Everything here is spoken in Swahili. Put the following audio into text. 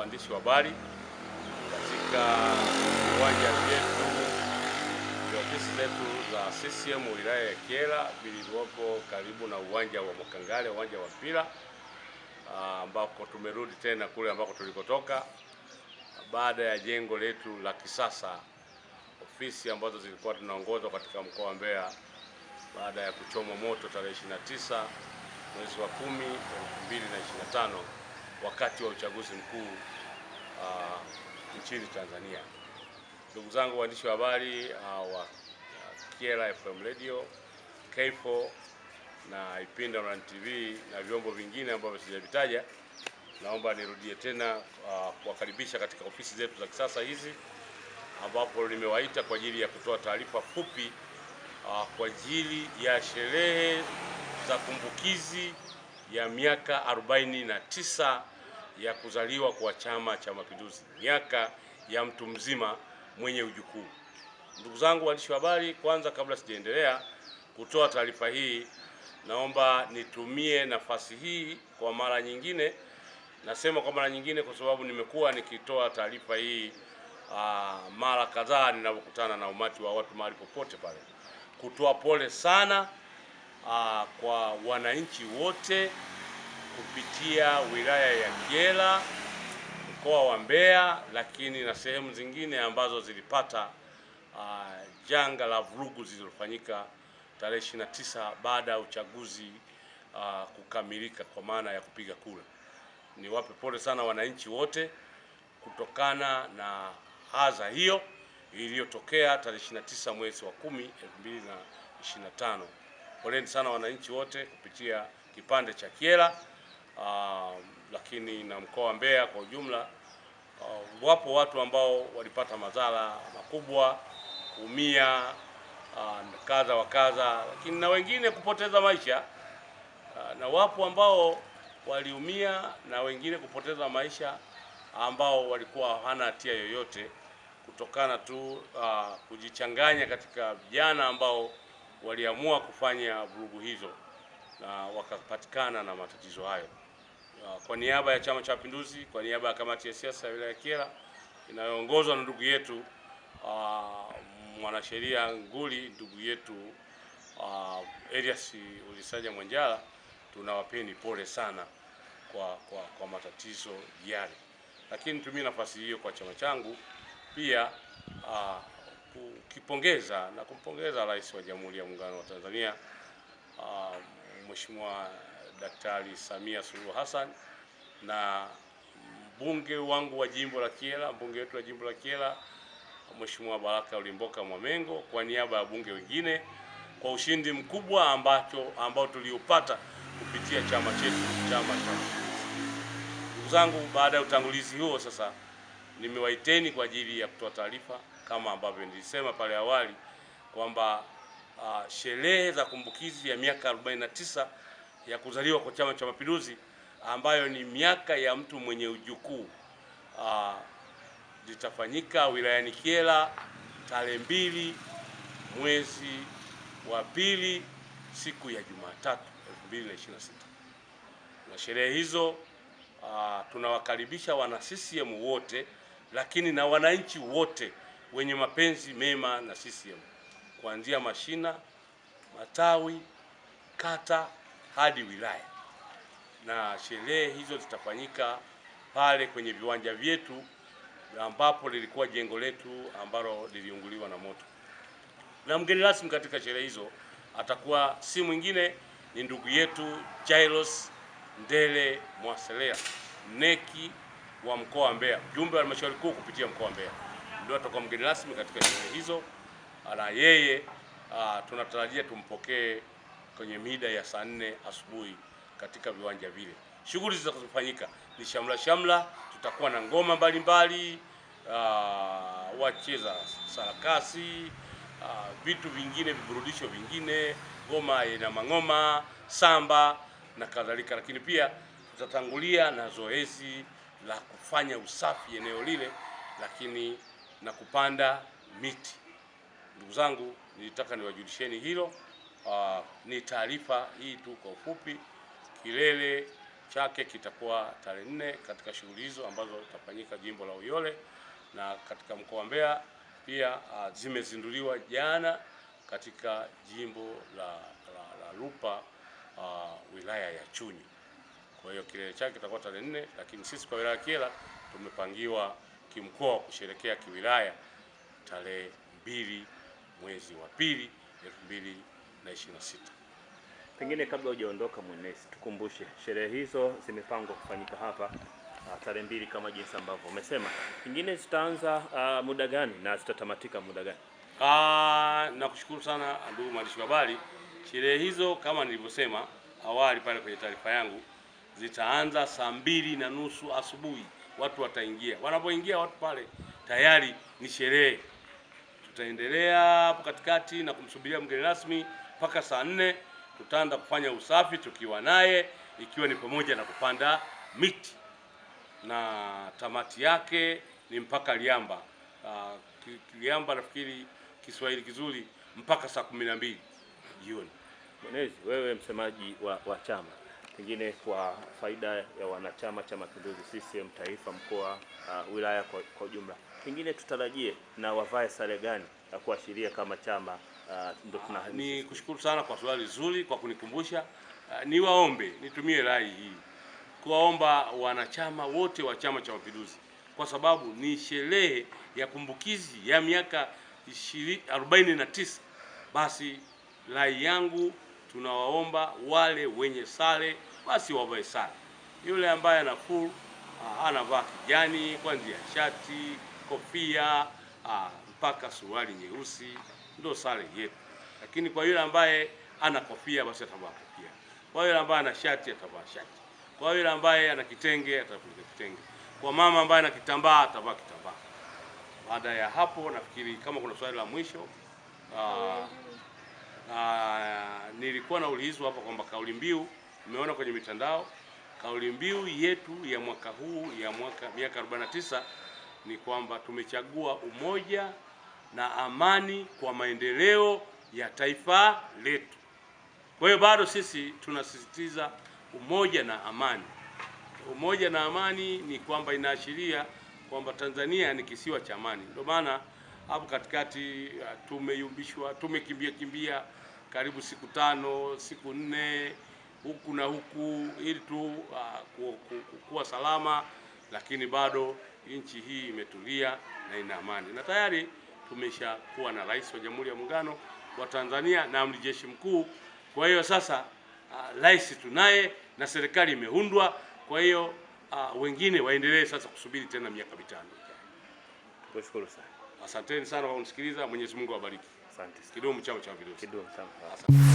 waandishi wa habari katika viwanja vyetu vya ofisi zetu za CCM wilaya ya Kyela vilivyopo karibu na uwanja wa Mwakangale, uwanja wa mpira, ambako tumerudi tena kule ambako tulikotoka baada ya jengo letu la kisasa, ofisi ambazo zilikuwa tunaongozwa katika mkoa wa Mbeya baada ya kuchomwa moto tarehe 29 mwezi wa 10 2025 wakati wa uchaguzi mkuu nchini Tanzania. Ndugu zangu waandishi wa habari wa Kyela FM Radio, K4 na Ipinda Online TV na vyombo vingine ambavyo sijavitaja, naomba nirudie tena kuwakaribisha katika ofisi zetu za kisasa hizi, ambapo nimewaita kwa ajili ya kutoa taarifa fupi kwa ajili ya sherehe za kumbukizi ya miaka 49 ya kuzaliwa kwa Chama cha Mapinduzi, miaka ya mtu mzima mwenye ujukuu. Ndugu zangu waandishi wa habari, kwanza kabla sijaendelea kutoa taarifa hii, naomba nitumie nafasi hii kwa mara nyingine. Nasema kwa mara nyingine kwa sababu nimekuwa nikitoa taarifa hii mara kadhaa ninapokutana na umati wa watu mahali popote pale, kutoa pole sana kwa wananchi wote kupitia wilaya ya Kyela, mkoa wa Mbeya, lakini na sehemu zingine ambazo zilipata janga la vurugu zilizofanyika tarehe 29 baada ya uchaguzi kukamilika kwa maana ya kupiga kura. Niwape pole sana wananchi wote kutokana na adha hiyo iliyotokea tarehe 29 mwezi wa 10 2025. Poleni sana wananchi wote kupitia kipande cha Kyela, lakini na mkoa wa Mbeya kwa ujumla. Wapo watu ambao walipata madhara makubwa, kuumia kadha wa kadha, lakini na wengine kupoteza maisha, na wapo ambao waliumia na wengine kupoteza maisha ambao walikuwa hawana hatia yoyote, kutokana tu kujichanganya katika vijana ambao waliamua kufanya vurugu hizo na wakapatikana na matatizo hayo. Kwa niaba ya Chama cha Mapinduzi, kwa niaba ya kamati ya siasa ya wilaya ya Kyela inayoongozwa na ndugu yetu mwanasheria nguli, ndugu yetu Elias Ulisaja Mwanjala, tunawapeni pole sana kwa matatizo yale. Lakini tumie nafasi hiyo kwa chama changu pia kukipongeza na kumpongeza Rais wa Jamhuri ya Muungano wa Tanzania Mheshimiwa Daktari Samia Suluhu Hassan na mbunge wangu wa jimbo la Kyela, mbunge wetu wa jimbo la Kyela Mheshimiwa Baraka Ulimboka Mwamengo, kwa niaba ya bunge wengine, kwa ushindi mkubwa ambao tuliupata kupitia chama chetu, Chama cha Mapinduzi. Ndugu zangu, baada ya utangulizi huo, sasa nimewaiteni kwa ajili ya kutoa taarifa kama ambavyo nilisema pale awali kwamba sherehe za kumbukizi ya miaka 49 ya kuzaliwa kwa Chama cha Mapinduzi, ambayo ni miaka ya mtu mwenye ujukuu, litafanyika wilayani Kyela tarehe 2 mwezi wa 2 siku ya Jumatatu 2026. Na sherehe hizo tunawakaribisha wana CCM wote, lakini na wananchi wote wenye mapenzi mema na CCM, kuanzia mashina, matawi, kata hadi wilaya. Na sherehe hizo zitafanyika pale kwenye viwanja vyetu ambapo lilikuwa jengo letu ambalo liliunguliwa na moto. Na mgeni rasmi katika sherehe hizo atakuwa si mwingine ni ndugu yetu Jairus Ndele Mwaselea, neki wa mkoa wa Mbeya, mjumbe wa halmashauri kuu kupitia mkoa wa Mbeya, ndio atakuwa mgeni rasmi katika sherehe hizo. Na yeye tunatarajia tumpokee kwenye mida ya saa 4 asubuhi katika viwanja vile. Shughuli zitakazofanyika ni shamla, tutakuwa na ngoma mbalimbali, wacheza sarakasi, vitu vingine, viburudisho vingine, ngoma na mangoma, samba na kadhalika. Lakini pia tutatangulia na zoezi la kufanya usafi eneo lile, lakini na kupanda miti. Ndugu zangu, nilitaka niwajulisheni hilo. Ni taarifa hii tu kwa ufupi. Kilele chake kitakuwa tarehe 4 katika shughuli hizo ambazo zitafanyika jimbo la Uyole na katika mkoa wa Mbeya. Pia zimezinduliwa jana katika jimbo la Lupa, wilaya ya Chunya. Kwa hiyo kilele chake kitakuwa tarehe 4, lakini sisi kwa wilaya ya Kyela tumepangiwa kimkoa kusherekea kiwilaya tarehe 2 mwezi wa 2 2026. Pengine kabla hujaondoka mwenezi, tukumbushe sherehe hizo zimepangwa kufanyika hapa tarehe 2 kama jinsi ambavyo umesema. Pengine zitaanza muda gani na zitatamatika muda gani? Nakushukuru sana ndugu mwandishi wa habari. Sherehe hizo kama nilivyosema awali pale kwenye taarifa yangu zitaanza saa 2:30 asubuhi. Watu wataingia. Wanapoingia watu pale tayari ni sherehe. Tutaendelea hapo katikati na kumsubiria mgeni rasmi mpaka saa 4. Tutaanza kufanya usafi tukiwa naye, ikiwa ni pamoja na kupanda miti, na tamati yake ni mpaka Liamba. Liamba nafikiri Kiswahili kizuri mpaka saa 12 jioni. Mwenezi, wewe msemaji wa chama, pengine kwa faida ya wanachama cha Mapinduzi CCM taifa, mkoa, wilaya kwa ujumla, pengine tutarajie na wavae sare gani ya kuashiria kama chama? Ni kushukuru sana kwa swali zuri, kwa kunikumbusha. Niwaombe, nitumie rai hii kuwaomba wanachama wote wa Chama cha Mapinduzi, kwa sababu ni sherehe ya kumbukizi ya miaka 49. Basi rai yangu, tunawaomba wale wenye sare basi wavae sare. Yule ambaye ana full anavaa kijani kuanzia shati, kofia mpaka suruali nyeusi, ndio sare yetu. Lakini kwa yule ambaye ana kofia basi atavaa kofia. Kwa yule ambaye ana shati atavaa shati. Kwa yule ambaye ana kitenge atavaa kitenge. Kwa mama ambaye ana kitambaa atavaa kitambaa. Baada ya hapo nafikiri kama kuna swali la mwisho, nilikuwa naulizwa hapa kwamba kauli mbiu, nimeona kwenye mitandao, kauli mbiu yetu ya mwaka huu ya miaka 49 ni kwamba tumechagua umoja na amani kwa maendeleo ya taifa letu. Kwa hiyo bado sisi tunasisitiza umoja na amani. Umoja na amani ni kwamba inaashiria kwamba Tanzania ni kisiwa cha amani. Ndio maana hapo katikati tumeyumbishwa, tumekimbia karibu siku 5, siku 4 huku na huku ili tu kuwa salama, lakini bado nchi hii imetulia na ina amani. Na tayari tumeshakuwa na Rais wa Jamhuri ya Muungano wa Tanzania na Amiri Jeshi Mkuu. Kwa hiyo sasa rais tunaye na serikali imeundwa. Kwa hiyo wengine waendelee sasa kusubiri tena miaka 5. Tukushukuru sana. Asanteni sana kwa kunisikiliza. Mwenyezi Mungu awabariki. Asante. Kidumu Chama cha Mapinduzi. Kidumu sana.